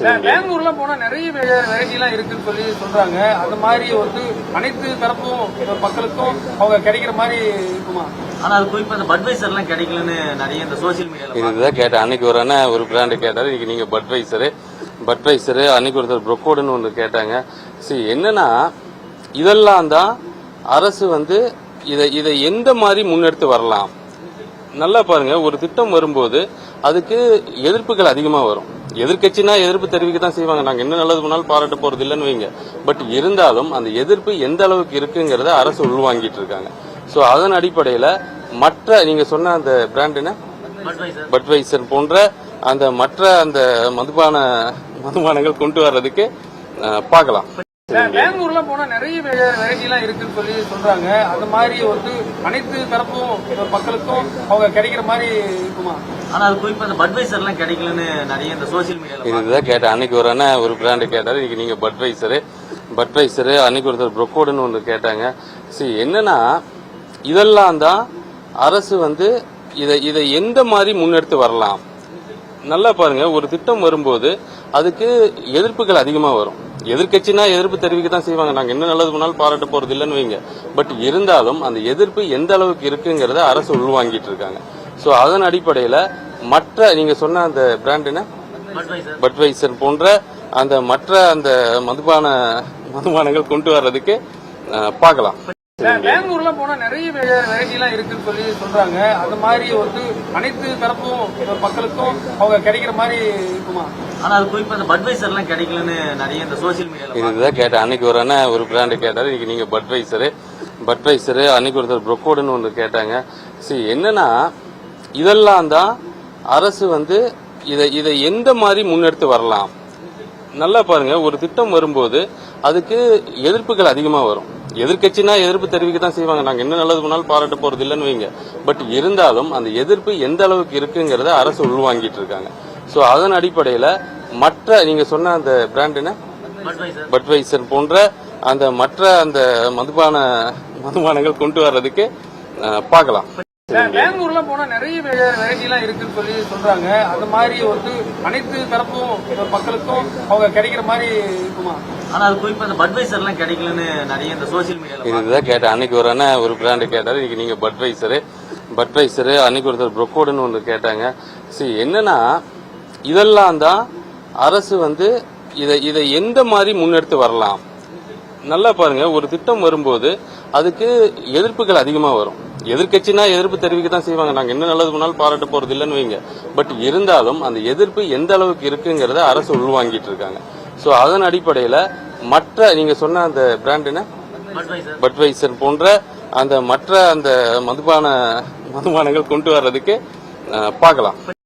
பெங்களூர்ல போனா நிறைய வெரைட்டி எல்லாம் இருக்குன்னு சொல்லி சொல்றாங்க. அந்த மாதிரி வந்து அனைத்து தரப்பும் மக்களுக்கும் அவங்க கிடைக்கிற மாதிரி இருக்குமா? ஆனா அது குறிப்பா இந்த பட்வைசர் எல்லாம் கிடைக்கலன்னு நிறைய இந்த சோசியல் மீடியால இதுதான் கேட்டேன். அன்னைக்கு ஒரு அண்ணன் ஒரு பிராண்டு கேட்டாரு, இன்னைக்கு நீங்க பட்வைசரு அன்னைக்கு ஒருத்தர் ப்ரொக்கோடுன்னு ஒன்று கேட்டாங்க. சரி, என்னன்னா இதெல்லாம் தான் அரசு வந்து இதை எந்த மாதிரி முன்னெடுத்து வரலாம். நல்லா பாருங்க, ஒரு திட்டம் வரும்போது அதுக்கு எதிர்ப்புகள் அதிகமா வரும். எதிர்கட்சினா எதிர்ப்பு தெரிவிக்க தான் செய்வாங்க. நாங்க என்ன நல்லது பண்ணாலும் பாராட்ட போறது இல்லைன்னு வைங்க. பட் இருந்தாலும் அந்த எதிர்ப்பு எந்த அளவுக்கு இருக்குங்கிறத அரசு உள்வாங்கிட்டு இருக்காங்க. சோ அதன் அடிப்படையில மற்ற நீங்க சொன்ன அந்த பிராண்ட் என்ன பட்வைசர் போன்ற அந்த மற்ற அந்த மதுபானங்கள் கொண்டு வர்றதுக்கு பார்க்கலாம். பெங்களூர்ல போனா நிறைய வெரைட்டி எல்லாம் இருக்குன்னு சொல்லி சொல்றாங்க. அந்த மாதிரி வந்து அனைத்து தரப்பும் மக்களுக்கும் அவங்க கிடைக்கிற மாதிரி இருக்குமா? ஆனா அது குறிப்பா இந்த பட்வைசர் எல்லாம் கிடைக்கலன்னு நிறைய இந்த சோசியல் மீடியால இதுதான் கேட்டேன். அன்னைக்கு ஒரு அண்ணன் ஒரு பிராண்டு கேட்டாரு, இன்னைக்கு நீங்க பட்வைசரு அன்னைக்கு ஒருத்தர் ப்ரொக்கோடுன்னு ஒன்று கேட்டாங்க. சரி, என்னன்னா இதெல்லாம் தான் அரசு வந்து இதை எந்த மாதிரி முன்னெடுத்து வரலாம். நல்லா பாருங்க, ஒரு திட்டம் வரும்போது அதுக்கு எதிர்ப்புகள் அதிகமா வரும். எதிர்கட்சினா எதிர்ப்பு தெரிவிக்க தான் செய்வாங்க. நாங்க என்ன நல்லது பண்ணாலும் பாராட்ட போறது இல்லைன்னு வைங்க. பட் இருந்தாலும் அந்த எதிர்ப்பு எந்த அளவுக்கு இருக்குங்கிறத அரசு உள்வாங்கிட்டு இருக்காங்க. சோ அதன் அடிப்படையில மற்ற நீங்க சொன்ன அந்த பிராண்ட் என்ன பட்வைசர் போன்ற அந்த மற்ற அந்த மதுபானங்கள் கொண்டு வர்றதுக்கு பார்க்கலாம். பெங்களூர்ல போனா நிறைய வெரைட்டி எல்லாம் இருக்குன்னு சொல்லி சொல்றாங்க. அந்த மாதிரி வந்து அனைத்து தரப்பும் மக்களுக்கும் அவங்க கிடைக்கிற மாதிரி இருக்குமா? ஆனா அது குறிப்பா இந்த பட்வைசர் எல்லாம் கிடைக்கலன்னு நிறைய இந்த சோசியல் மீடியால இதுதான் கேட்டேன். அன்னைக்கு ஒரு அண்ணன் ஒரு பிராண்டு கேட்டாரு, இன்னைக்கு நீங்க பட்வைசரு அன்னைக்கு ஒருத்தர் ப்ரொக்கோடுன்னு ஒன்று கேட்டாங்க. சரி, என்னன்னா இதெல்லாம் தான் அரசு வந்து இதை எந்த மாதிரி முன்னெடுத்து வரலாம். நல்லா பாருங்க, ஒரு திட்டம் வரும்போது அதுக்கு எதிர்ப்புகள் அதிகமா வரும். எதிர்கட்சினா எதிர்ப்பு தெரிவிக்க தான் செய்வாங்க. நாங்க என்ன நல்லது பண்ணாலும் பாராட்ட போறது இல்லைன்னு வைங்க. பட் இருந்தாலும் அந்த எதிர்ப்பு எந்த அளவுக்கு இருக்குங்கிறத அரசு உள்வாங்கிட்டு இருக்காங்க. சோ அதன் அடிப்படையில மற்ற நீங்க சொன்ன அந்த பிராண்ட் என்ன பட்வைசர் போன்ற அந்த மற்ற அந்த மதுபானங்கள் கொண்டு வர்றதுக்கு பார்க்கலாம். பெங்களூர்ல போனா நிறைய வெரைட்டி எல்லாம் இருக்குன்னு சொல்லி சொல்றாங்க. அந்த மாதிரி வந்து அனைத்து தரப்பும் மக்களுக்கும் அவங்க கிடைக்கிற மாதிரி இருக்குமா? ஆனா அது குறிப்பா இந்த பட்வைசர் எல்லாம் கிடைக்கலன்னு நிறைய இந்த சோசியல் மீடியால இதுதான் கேட்டேன். அன்னைக்கு ஒரு அண்ணன் ஒரு பிராண்டு கேட்டாரு, இன்னைக்கு நீங்க பட்வைசரு அன்னைக்கு ஒருத்தர் ப்ரொக்கோடுன்னு ஒன்று கேட்டாங்க. சரி, என்னன்னா இதெல்லாம் தான் அரசு வந்து இதை எந்த மாதிரி முன்னெடுத்து வரலாம். நல்லா பாருங்க, ஒரு திட்டம் வரும்போது அதுக்கு எதிர்ப்புகள் அதிகமா வரும். எதிர்கட்சினா எதிர்ப்பு தெரிவிக்க தான் செய்வாங்க. நாங்க என்ன நல்லது பண்ணாலும் பாராட்ட போறது இல்லைன்னு வைங்க. பட் இருந்தாலும் அந்த எதிர்ப்பு எந்த அளவுக்கு இருக்குங்கிறத அரசு உள்வாங்கிட்டு இருக்காங்க. சோ அதன் அடிப்படையில மற்ற நீங்க சொன்ன அந்த பிராண்ட் என்ன பட்வைசர் போன்ற அந்த மற்ற அந்த மதுபானங்கள் கொண்டு வர்றதுக்கு பார்க்கலாம்.